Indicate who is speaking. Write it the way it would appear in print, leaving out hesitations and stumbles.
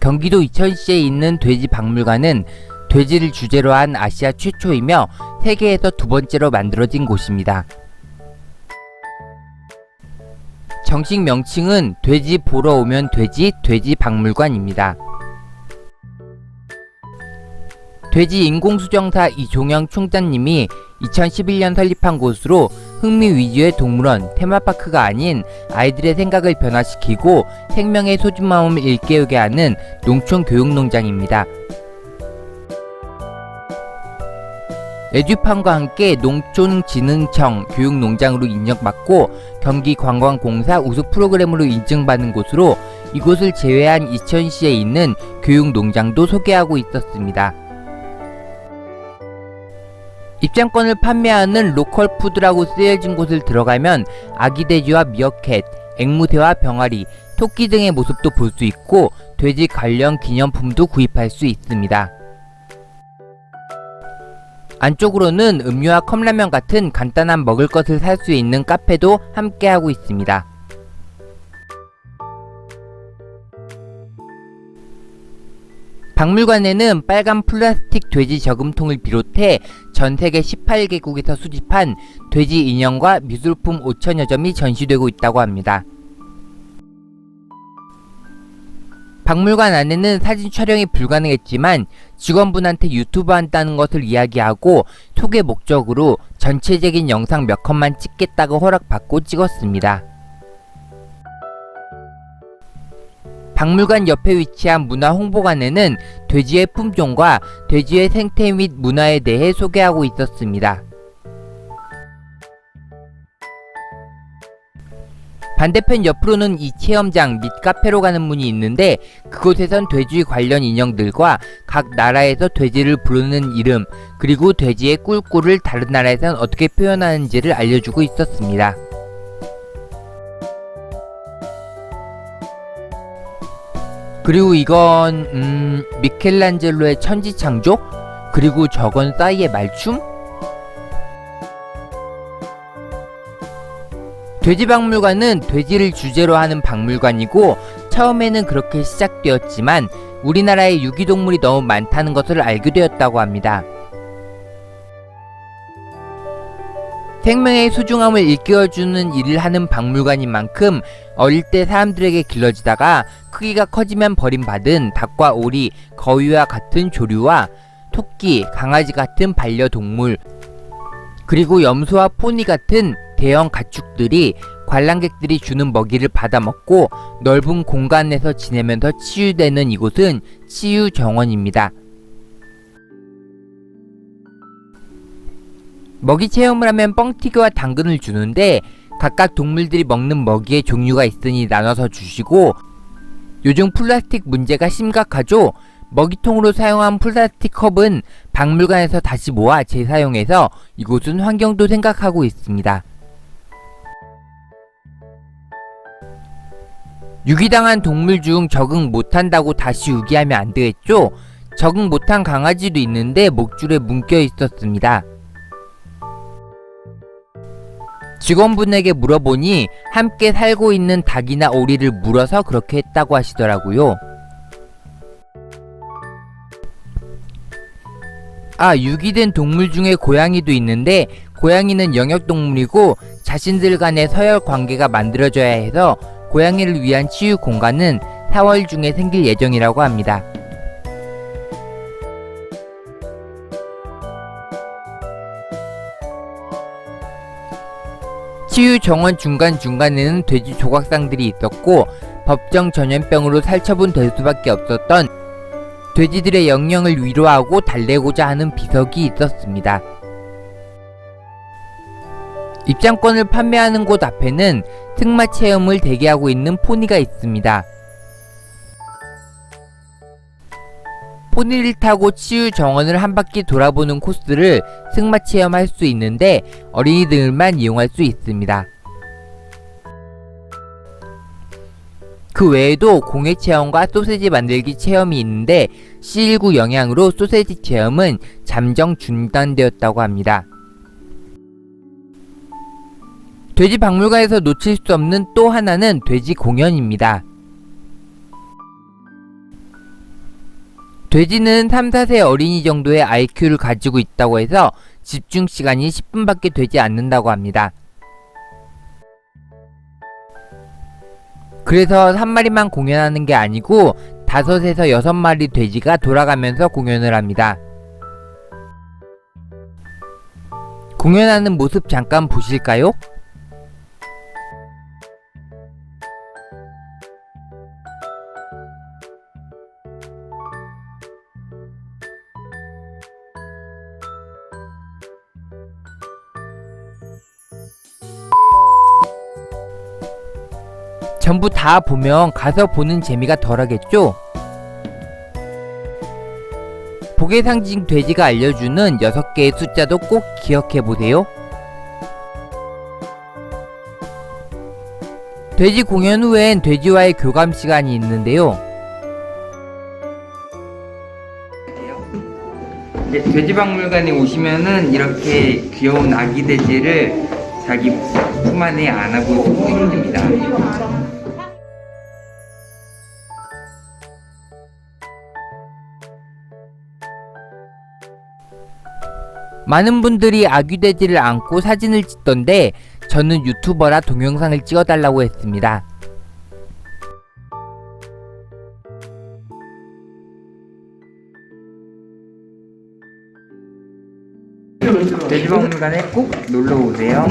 Speaker 1: 경기도 이천시에 있는 돼지박물관은 돼지를 주제로 한 아시아 최초이며 세계에서 두 번째로 만들어진 곳입니다. 정식 명칭은 돼지 보러 오면 돼지박물관입니다. 돼지 인공수정사 이종영 총장님이 2011년 설립한 곳으로 흥미 위주의 동물원, 테마파크가 아닌 아이들의 생각을 변화시키고 생명의 소중함을 일깨우게 하는 농촌 교육농장입니다. 에듀팜과 함께 농촌진흥청 교육농장으로 인정받고 경기관광공사 우수 프로그램으로 인증받은 곳으로 이곳을 제외한 이천시에 있는 교육농장도 소개하고 있었습니다. 입장권을 판매하는 로컬푸드라고 쓰여진 곳을 들어가면 아기돼지와 미어캣, 앵무새와 병아리, 토끼 등의 모습도 볼 수 있고 돼지 관련 기념품도 구입할 수 있습니다. 안쪽으로는 음료와 컵라면 같은 간단한 먹을 것을 살 수 있는 카페도 함께하고 있습니다. 박물관에는 빨간 플라스틱 돼지 저금통을 비롯해 전세계 18개국에서 수집한 돼지 인형과 미술품 5,000여 점이 전시되고 있다고 합니다. 박물관 안에는 사진 촬영이 불가능했지만 직원분한테 유튜브 한다는 것을 이야기하고 소개 목적으로 전체적인 영상 몇 컷만 찍겠다고 허락받고 찍었습니다. 박물관 옆에 위치한 문화홍보관에는 돼지의 품종과 돼지의 생태 및 문화에 대해 소개하고 있었습니다. 반대편 옆으로는 이 체험장 및 카페로 가는 문이 있는데 그곳에선 돼지 관련 인형들과 각 나라에서 돼지를 부르는 이름 그리고 돼지의 꿀꿀을 다른 나라에선 어떻게 표현하는지를 알려주고 있었습니다. 그리고 이건 미켈란젤로의 천지창조? 그리고 저건 싸이의 말춤? 돼지박물관은 돼지를 주제로 하는 박물관이고 처음에는 그렇게 시작되었지만 우리나라에 유기동물이 너무 많다는 것을 알게 되었다고 합니다. 생명의 소중함을 일깨워주는 일을 하는 박물관인 만큼 어릴 때 사람들에게 길러지다가 크기가 커지면 버림받은 닭과 오리, 거위와 같은 조류와 토끼, 강아지 같은 반려동물 그리고 염소와 포니 같은 대형 가축들이 관람객들이 주는 먹이를 받아먹고 넓은 공간에서 지내면서 치유되는 이곳은 치유정원입니다. 먹이 체험을 하면 뻥튀기와 당근을 주는데 각각 동물들이 먹는 먹이의 종류가 있으니 나눠서 주시고 요즘 플라스틱 문제가 심각하죠? 먹이통으로 사용한 플라스틱 컵은 박물관에서 다시 모아 재사용해서 이곳은 환경도 생각하고 있습니다. 유기당한 동물 중 적응 못한다고 다시 유기하면 안 되겠죠? 적응 못한 강아지도 있는데 목줄에 묶여 있었습니다. 직원분에게 물어보니 함께 살고 있는 닭이나 오리를 물어서 그렇게 했다고 하시더라고요. 유기된 동물 중에 고양이도 있는데 고양이는 영역동물이고 자신들 간의 서열 관계가 만들어져야 해서 고양이를 위한 치유 공간은 4월 중에 생길 예정이라고 합니다. 치유 정원 중간중간에는 돼지 조각상들이 있었고 법정 전염병으로 살처분 될 수밖에 없었던 돼지들의 영령을 위로하고 달래고자 하는 비석이 있었습니다. 입장권을 판매하는 곳 앞에는 승마 체험을 대기하고 있는 포니가 있습니다. 포니를 타고 치유 정원을 한 바퀴 돌아보는 코스를 승마 체험할 수 있는데 어린이들만 이용할 수 있습니다. 그 외에도 공예 체험과 소세지 만들기 체험이 있는데 C19 영향으로 소세지 체험은 잠정 중단되었다고 합니다. 돼지 박물관에서 놓칠 수 없는 또 하나는 돼지 공연입니다. 돼지는 3, 4세 어린이 정도의 IQ를 가지고 있다고 해서 집중 시간이 10분밖에 되지 않는다고 합니다. 그래서 한 마리만 공연하는 게 아니고 5에서 6마리 돼지가 돌아가면서 공연을 합니다. 공연하는 모습 잠깐 보실까요? 전부 다 보면 가서 보는 재미가 덜하겠죠? 복의 상징 돼지가 알려주는 6개의 숫자도 꼭 기억해보세요. 돼지 공연 후엔 돼지와의 교감 시간이 있는데요. 돼지박물관에 오시면은 이렇게 귀여운 아기 돼지를 자기 품 안에 안고 있습니다. 많은 분들이 아기 돼지를 안고 사진을 찍던데 저는 유튜버라 동영상을 찍어달라고 했습니다. 돼지박물관에 꼭 놀러 오세요.